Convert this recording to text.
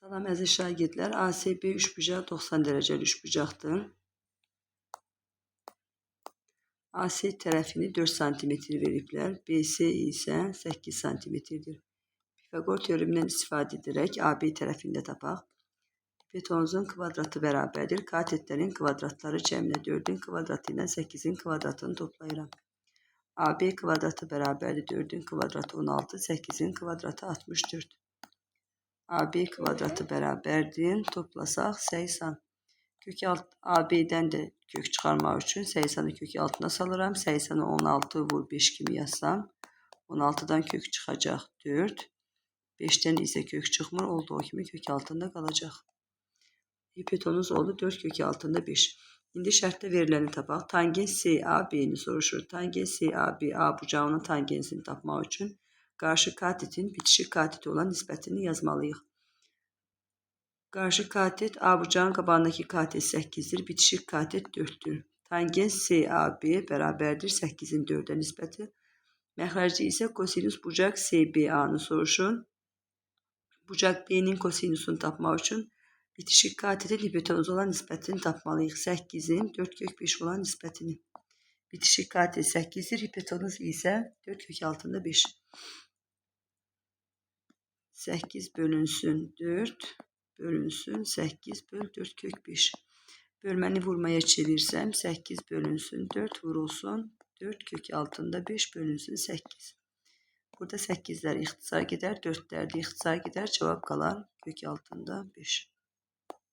Salam əziz şagirdlər, ASB üçbucağı 90 dərəcəli üçbucaqdır. AC tərəfini 4 cm veriblər, BC isə 8 cm-dir. Pifaqor teoremindən istifadə edərək AB tərəfini də tapaq. Hipotenuzun kvadratı bərabərdir. Katetlərin kvadratları cəmlə 4-ün kvadratı ilə 8-in kvadratını toplayıram. AB kvadratı bərabərdir 4-ün kvadratı 16, 8-in kvadratı 64. AB kvadratı bərabərdir. Toplasaq 80. AB'dən də kök çıxarmaq üçün 80'ı kök altına salıram. 80'ı 16 vur 5 kimi yazsam 16'dan kök çıxacaq 4. 5'dən isə kök çıxmır. Olduğu kimi kök altında qalacaq. Hipotenuz oldu 4 kök altında 5. İndi şərtdə veriləni tapaq. Tangens CAB'ni soruşur. Tangens CAB A bucağının tangensini tapmaq üçün qarşı katetin bitişik kateti olan nisbətini yazmalıyıq. Qarşı katet A bucağın qabağındakı katet 8'dir. Bitişik katet 4'tür. Tangens CAB bərabərdir 8'in 4'ə nisbəti. Məxrəcdə isə kosinüs bucaq CBA-nı soruşun. Bucaq B'nin kosinüsünü tapmaq üçün bitişik katetin hipotenuza olan nisbətini tapmalıyıq. 8'in 4 kök 5 olan nisbətini. Bitişik katet 8'dir. Hipotenuz isə 4 kök altında 5. 8 bölünsün 4 bölünsün 8 böl 4 kök 5. Bölməni vurmaya çevirsəm 8 bölünsün 4 vurulsun 4 kök altında 5 bölünsün 8. Burada 8'lər ixtisar gedər, 4'lər də ixtisar gedər. Cavab qalar kök altında 5.